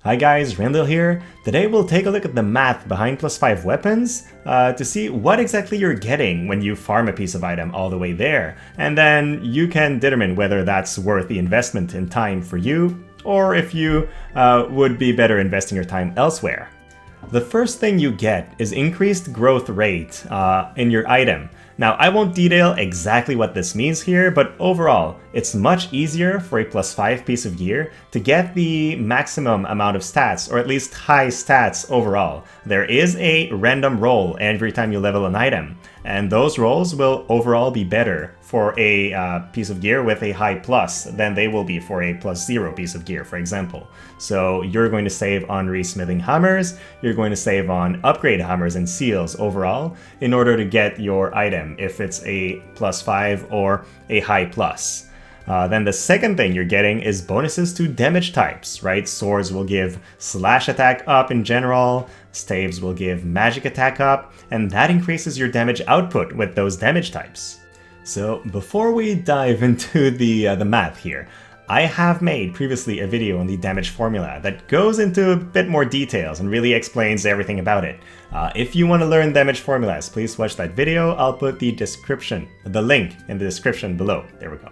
Hi guys, Randall here. Today we'll take a look at the math behind +5 weapons to see what exactly you're getting when you farm a piece of item all the way there. And then you can determine whether that's worth the investment in time for you, or if you would be better investing your time elsewhere. The first thing you get is increased growth rate in your item. Now, I won't detail exactly what this means here, but overall, it's much easier for a +5 piece of gear to get the maximum amount of stats, or at least high stats overall. There is a random roll every time you level an item, and those rolls will overall be better for a piece of gear with a high plus than they will be for a +0 piece of gear, for example. So you're going to save on resmithing hammers, you're going to save on upgrade hammers and seals overall in order to get your item if it's a +5 or a high plus. Then the second thing you're getting is bonuses to damage types, right? Swords will give slash attack up in general, staves will give magic attack up, and that increases your damage output with those damage types. So before we dive into the math here, I have made previously a video on the damage formula that goes into a bit more details and really explains everything about it. If you want to learn damage formulas, please watch that video. I'll put the link in the description below. There we go.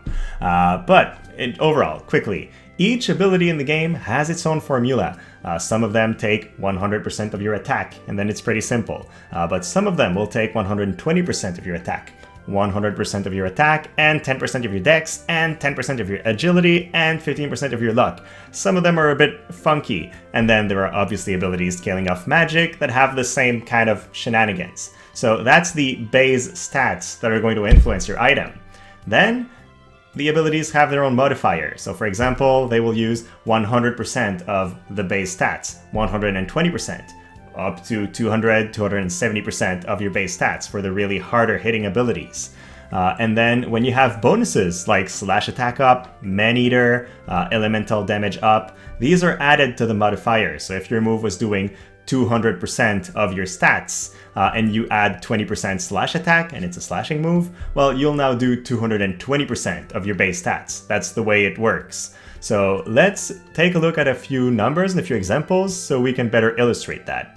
Overall, quickly, each ability in the game has its own formula. Some of them take 100% of your attack, and then it's pretty simple. But some of them will take 120% of your attack. 100% of your attack, and 10% of your dex, and 10% of your agility, and 15% of your luck. Some of them are a bit funky, and then there are obviously abilities scaling off magic that have the same kind of shenanigans. So that's the base stats that are going to influence your item. Then, the abilities have their own modifier. So for example, they will use 100% of the base stats, 120%. Up to 200, 270% of your base stats for the really harder hitting abilities. And then when you have bonuses like slash attack up, man-eater, elemental damage up, these are added to the modifier. So if your move was doing 200% of your stats and you add 20% slash attack and it's a slashing move, well, you'll now do 220% of your base stats. That's the way it works. So let's take a look at a few numbers and a few examples so we can better illustrate that.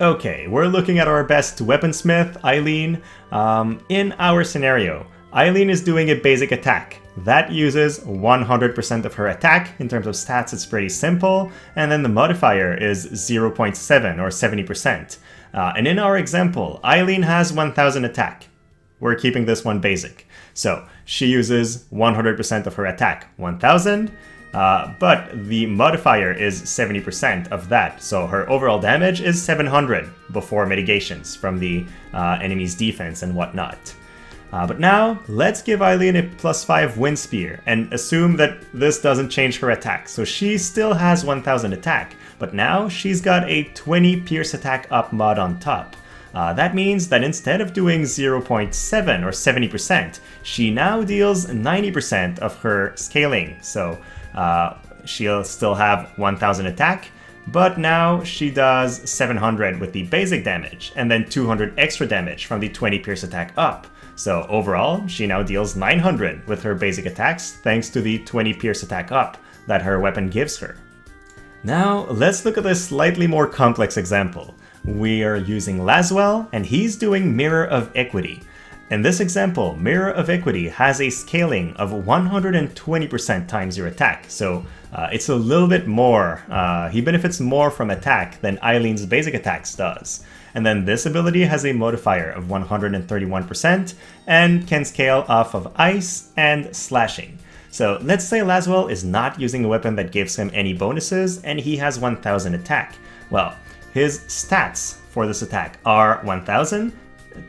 Okay, we're looking at our best weaponsmith, Eileen. In our scenario, Eileen is doing a basic attack. That uses 100% of her attack. In terms of stats, it's pretty simple. And then the modifier is 0.7 or 70%. And in our example, Eileen has 1000 attack. We're keeping this one basic. So she uses 100% of her attack, 1000. But the modifier is 70% of that, so her overall damage is 700 before mitigations from the enemy's defense and whatnot. But now, let's give Eileen a +5 wind spear and assume that this doesn't change her attack. So she still has 1000 attack, but now she's got a 20 pierce attack up mod on top. That means that instead of doing 0.7 or 70%, she now deals 90% of her scaling. So she'll still have 1000 attack, but now she does 700 with the basic damage, and then 200 extra damage from the 20 pierce attack up. So overall, she now deals 900 with her basic attacks, thanks to the 20 pierce attack up that her weapon gives her. Now, let's look at a slightly more complex example. We are using Laswell, and he's doing Mirror of Equity. In this example, Mirror of Equity has a scaling of 120% times your attack, so it's a little bit more. He benefits more from attack than Eileen's basic attacks does. And then this ability has a modifier of 131% and can scale off of ice and slashing. So let's say Laswell is not using a weapon that gives him any bonuses and he has 1000 attack. Well, his stats for this attack are 1000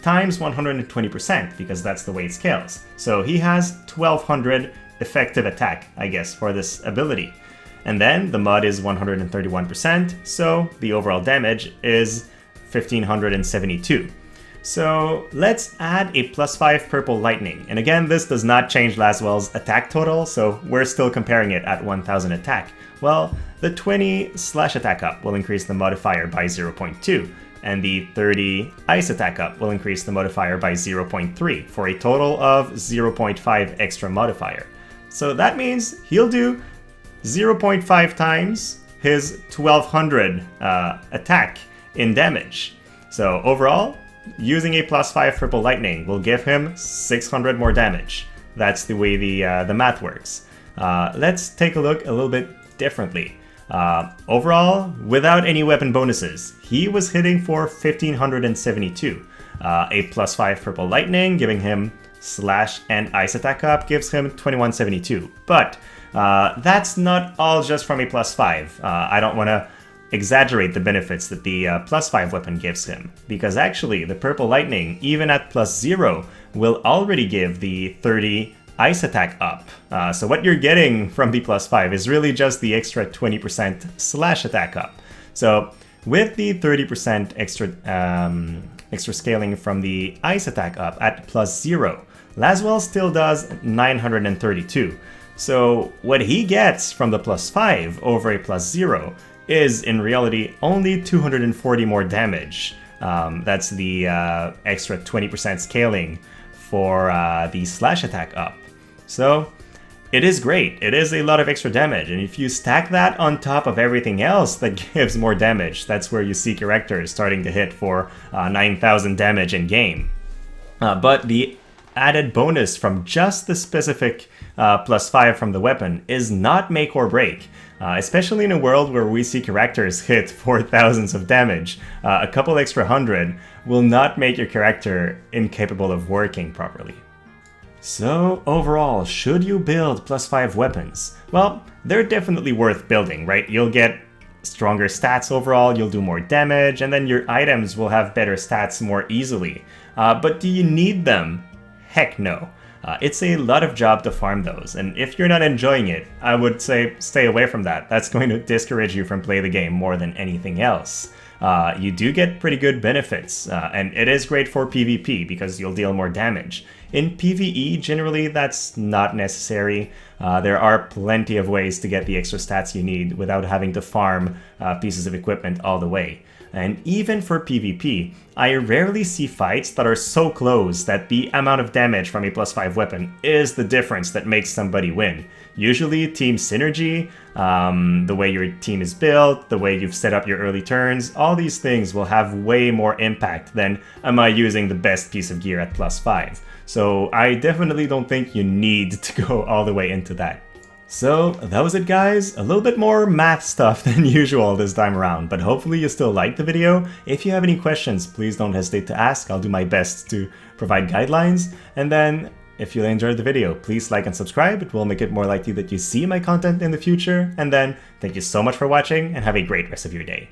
times 120% because that's the way it scales. So he has 1200 effective attack, I guess, for this ability. And then the mod is 131%, so the overall damage is 1572. So let's add a +5 purple lightning. And again, this does not change Laswell's attack total, so we're still comparing it at 1000 attack. Well, the 20 slash attack up will increase the modifier by 0.2, and the 30 ice attack up will increase the modifier by 0.3 for a total of 0.5 extra modifier. So that means he'll do 0.5 times his 1200 attack in damage. So overall, using a +5 Purple Lightning will give him 600 more damage. That's the way the math works. Let's take a look a little bit differently. Overall, without any weapon bonuses, he was hitting for 1572. A +5 Purple Lightning giving him Slash and Ice Attack up gives him 2172. But that's not all just from a +5. I don't want to exaggerate the benefits that the +5 weapon gives him, because actually the Purple Lightning, even at +0, will already give the 30 Ice Attack up. So what you're getting from the +5 is really just the extra 20% Slash Attack up. So with the 30% extra scaling from the Ice Attack up at +0, Laswell still does 932. So what he gets from the +5 over a +0 is in reality only 240 more damage. That's the extra 20% scaling for the Slash Attack up. So it is great. It is a lot of extra damage, and if you stack that on top of everything else that gives more damage, that's where you see characters starting to hit for 9,000 damage in game. But the added bonus from just the specific +5 from the weapon is not make or break. Especially in a world where we see characters hit for thousands of damage, a couple extra 100 will not make your character incapable of working properly. So overall, should you build +5 weapons? Well, they're definitely worth building, right? You'll get stronger stats overall, you'll do more damage, and then your items will have better stats more easily. But do you need them? Heck no. It's a lot of job to farm those, and if you're not enjoying it, I would say stay away from that. That's going to discourage you from playing the game more than anything else. You do get pretty good benefits, and it is great for PvP because you'll deal more damage. In PvE, generally that's not necessary. There are plenty of ways to get the extra stats you need without having to farm pieces of equipment all the way. And even for PvP, I rarely see fights that are so close that the amount of damage from a +5 weapon is the difference that makes somebody win. Usually team synergy, the way your team is built, the way you've set up your early turns, all these things will have way more impact than am I using the best piece of gear at +5. So I definitely don't think you need to go all the way into that. So that was it, guys. A little bit more math stuff than usual this time around, but hopefully you still liked the video. If you have any questions, please don't hesitate to ask. I'll do my best to provide guidelines. And then if you enjoyed the video, please like and subscribe. It will make it more likely that you see my content in the future. And then thank you so much for watching and have a great rest of your day.